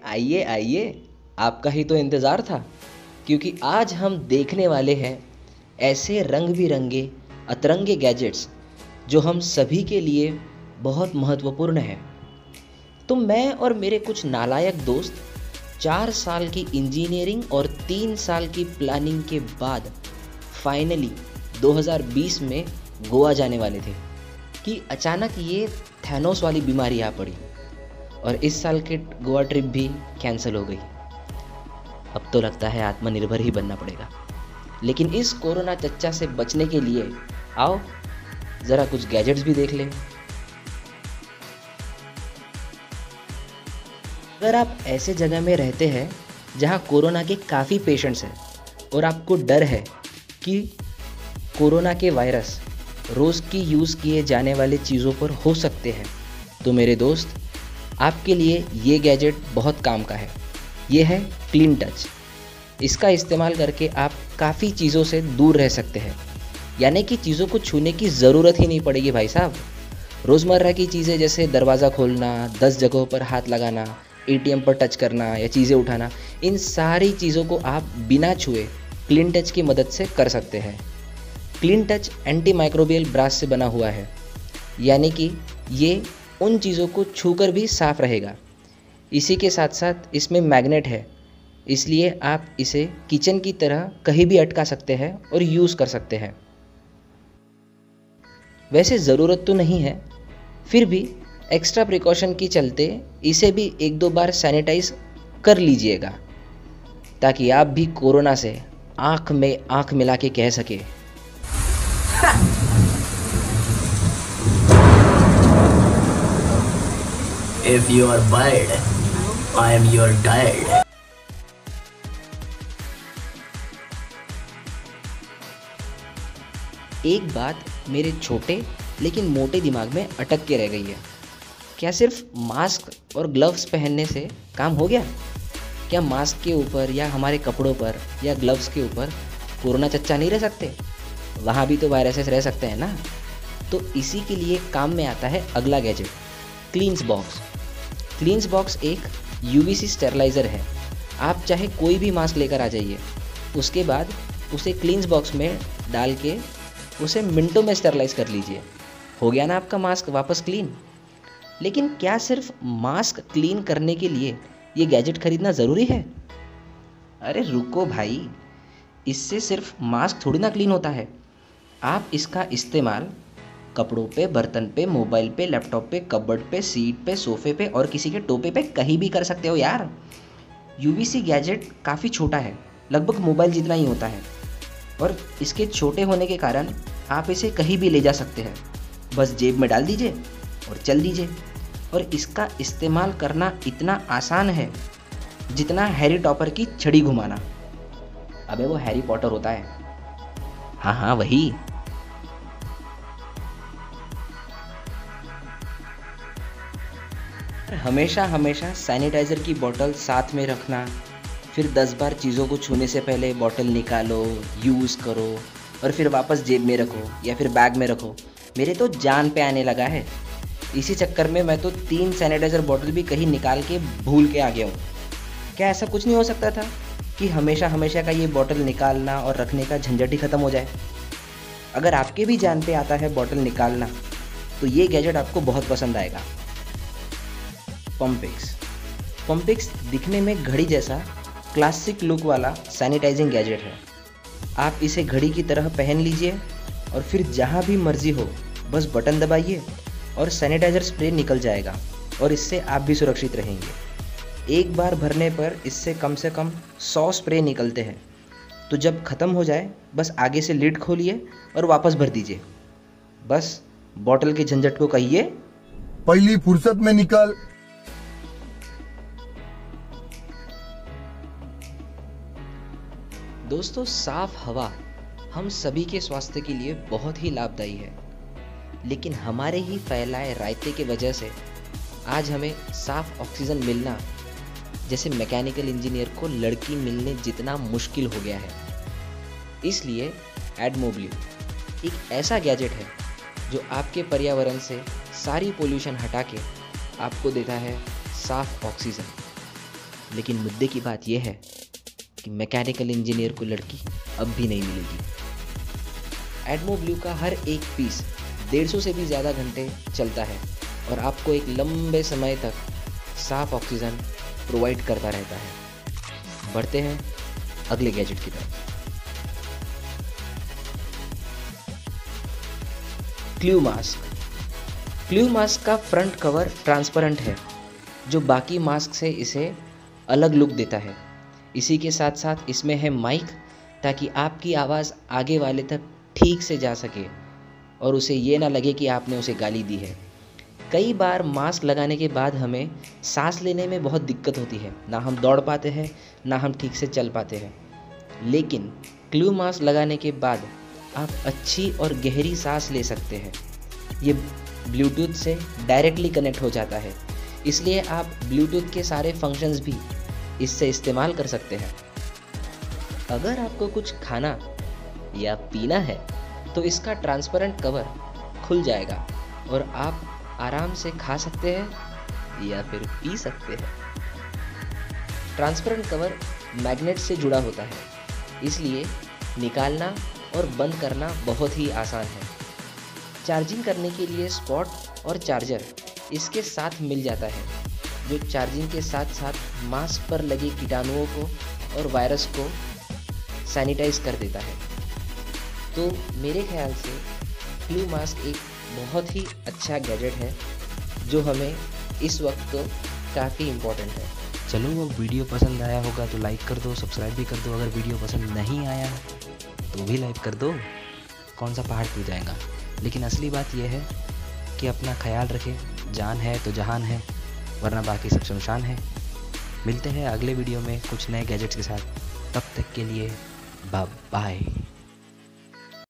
आइए आइए, आपका ही तो इंतज़ार था। क्योंकि आज हम देखने वाले हैं ऐसे रंग बिरंगे अतरंगे गैजेट्स जो हम सभी के लिए बहुत महत्वपूर्ण हैं। तो मैं और मेरे कुछ नालायक दोस्त 4 साल की इंजीनियरिंग और 3 साल की प्लानिंग के बाद फाइनली 2020 में गोवा जाने वाले थे कि अचानक ये थैनोस वाली बीमारी आ पड़ी और इस साल के गोवा ट्रिप भी कैंसिल हो गई। अब तो लगता है आत्मनिर्भर ही बनना पड़ेगा। लेकिन इस कोरोना चच्चा से बचने के लिए आओ ज़रा कुछ गैजेट्स भी देख लें। अगर आप ऐसे जगह में रहते हैं जहां कोरोना के काफ़ी पेशेंट्स हैं और आपको डर है कि कोरोना के वायरस रोज़ की यूज़ किए जाने वाली चीज़ों पर हो सकते हैं, तो मेरे दोस्त आपके लिए ये गैजेट बहुत काम का है। ये है क्लीन टच। इसका इस्तेमाल करके आप काफ़ी चीज़ों से दूर रह सकते हैं, यानी कि चीज़ों को छूने की ज़रूरत ही नहीं पड़ेगी भाई साहब। रोज़मर्रा की चीज़ें जैसे दरवाज़ा खोलना, 10 जगहों पर हाथ लगाना, एटीएम पर टच करना या चीज़ें उठाना, इन सारी चीज़ों को आप बिना छुए क्लीन टच की मदद से कर सकते हैं। Clean touch antimicrobial brass से बना हुआ है, यानी कि ये उन चीज़ों को छूकर भी साफ रहेगा। इसी के साथ साथ इसमें मैग्नेट है, इसलिए आप इसे किचन की तरह कहीं भी अटका सकते हैं और यूज़ कर सकते हैं। वैसे ज़रूरत तो नहीं है, फिर भी एक्स्ट्रा प्रिकॉशन के चलते इसे भी 1-2 बार सैनिटाइज कर लीजिएगा, ताकि आप भी कोरोना से आँख में आँख मिला के कह सके If you are bird, I am your guide. एक बात मेरे छोटे लेकिन मोटे दिमाग में अटक के रह गई है। क्या सिर्फ मास्क और ग्लव्स पहनने से काम हो गया? क्या मास्क के ऊपर या हमारे कपड़ों पर या ग्लव्स के ऊपर कोरोना चच्चा नहीं रह सकते? वहाँ भी तो वायरसेस रह सकते हैं ना। तो इसी के लिए काम में आता है अगला गैजेट, क्लींस बॉक्स। क्लींस बॉक्स एक यूवीसी स्टेरलाइज़र है। आप चाहे कोई भी मास्क लेकर आ जाइए, उसके बाद उसे क्लींस बॉक्स में डाल के उसे मिनटों में स्टेरलाइज कर लीजिए। हो गया ना आपका मास्क वापस क्लीन। लेकिन क्या सिर्फ मास्क क्लीन करने के लिए ये गैजेट खरीदना ज़रूरी है? अरे रुको भाई, इससे सिर्फ मास्क थोड़ी ना क्लीन होता है। आप इसका इस्तेमाल कपड़ों पे, बर्तन पे, मोबाइल पे, लैपटॉप पे, कबर्ड पे, सीट पे, सोफे पे और किसी के टोपे पे कहीं भी कर सकते हो यार। यूवीसी गैजेट काफ़ी छोटा है, लगभग मोबाइल जितना ही होता है, और इसके छोटे होने के कारण आप इसे कहीं भी ले जा सकते हैं। बस जेब में डाल दीजिए और चल दीजिए। और इसका इस्तेमाल करना इतना आसान है जितना हैरी टॉपर की छड़ी घुमाना। अबे वो हैरी पॉटर होता है। हाँ हाँ वही। हमेशा हमेशा सैनिटाइज़र की बोतल साथ में रखना, फिर 10 बार चीज़ों को छूने से पहले बोतल निकालो, यूज़ करो और फिर वापस जेब में रखो या फिर बैग में रखो, मेरे तो जान पे आने लगा है। इसी चक्कर में मैं तो 3 सैनिटाइज़र बोतल भी कहीं निकाल के भूल के आ गया हूँ। क्या ऐसा कुछ नहीं हो सकता था कि हमेशा हमेशा का ये बोतल निकालना और रखने का झंझट ही ख़त्म हो जाए? अगर आपके भी जान पे आता है बोतल निकालना, तो ये गैजेट आपको बहुत पसंद आएगा। पंपिक्स। पंपिक्स दिखने में घड़ी जैसा क्लासिक लुक वाला सैनिटाइजिंग गैजेट है। आप इसे घड़ी की तरह पहन लीजिए और फिर जहाँ भी मर्जी हो बस बटन दबाइए और सैनिटाइज़र स्प्रे निकल जाएगा और इससे आप भी सुरक्षित रहेंगे। एक बार भरने पर इससे कम से कम 100 स्प्रे निकलते हैं। तो जब ख़त्म हो जाए बस आगे से लिड खोलिए और वापस भर दीजिए। बस बॉटल के झंझट को कहिए पहली फुर्सत में निकल। दोस्तों, साफ हवा हम सभी के स्वास्थ्य के लिए बहुत ही लाभदायी है, लेकिन हमारे ही फैलाए रायते की वजह से आज हमें साफ ऑक्सीजन मिलना जैसे मैकेनिकल इंजीनियर को लड़की मिलने जितना मुश्किल हो गया है। इसलिए एडमोबिलियो एक ऐसा गैजेट है जो आपके पर्यावरण से सारी पोल्यूशन हटा के आपको देता है साफ ऑक्सीजन। लेकिन मुद्दे की बात यह है कि मैकेनिकल इंजीनियर को लड़की अब भी नहीं मिलेगी। एटमो ब्लू का हर एक पीस 150 से भी ज़्यादा घंटे चलता है और आपको एक लंबे समय तक साफ ऑक्सीजन प्रोवाइड करता रहता है। बढ़ते हैं अगले गैजेट की तरफ। Clue mask. क्ल्यू मास्क का फ्रंट कवर ट्रांसपेरेंट है, जो बाकी मास्क से इसे अलग लुक देता है। इसी के साथ साथ इसमें है माइक, ताकि आपकी आवाज़ आगे वाले तक ठीक से जा सके और उसे ये ना लगे कि आपने उसे गाली दी है। कई बार मास्क लगाने के बाद हमें सांस लेने में बहुत दिक्कत होती है, ना हम दौड़ पाते हैं ना हम ठीक से चल पाते हैं। लेकिन क्ल्यू मास्क लगाने के बाद आप अच्छी और गहरी सांस ले सकते हैं। ये ब्लूटूथ से डायरेक्टली कनेक्ट हो जाता है, इसलिए आप ब्लूटूथ के सारे फंक्शंस भी इससे इस्तेमाल कर सकते हैं। अगर आपको कुछ खाना या पीना है तो इसका ट्रांसपेरेंट कवर खुल जाएगा और आप आराम से खा सकते हैं या फिर पी सकते हैं। ट्रांसपेरेंट कवर मैग्नेट से जुड़ा होता है, इसलिए निकालना और बंद करना बहुत ही आसान है। चार्जिंग करने के लिए स्पॉट और चार्जर इसके साथ मिल जाता है, जो चार्जिंग के साथ साथ मास्क पर लगे कीटाणुओं को और वायरस को सैनिटाइज कर देता है। तो मेरे ख्याल से क्ल्यू मास्क एक बहुत ही अच्छा गैजेट है, जो हमें इस वक्त तो काफ़ी इम्पोर्टेंट है। चलो, अब वीडियो पसंद आया होगा तो लाइक कर दो, सब्सक्राइब भी कर दो। अगर वीडियो पसंद नहीं आया तो भी लाइक कर दो, कौन सा पहाड़ टूट जाएगा। लेकिन असली बात यह है कि अपना ख्याल रखें। जान है तो जहान है, वरना बाकी सब शमशान है। मिलते हैं अगले वीडियो में कुछ नए गैजेट्स के साथ। तब तक के लिए बाय बाय।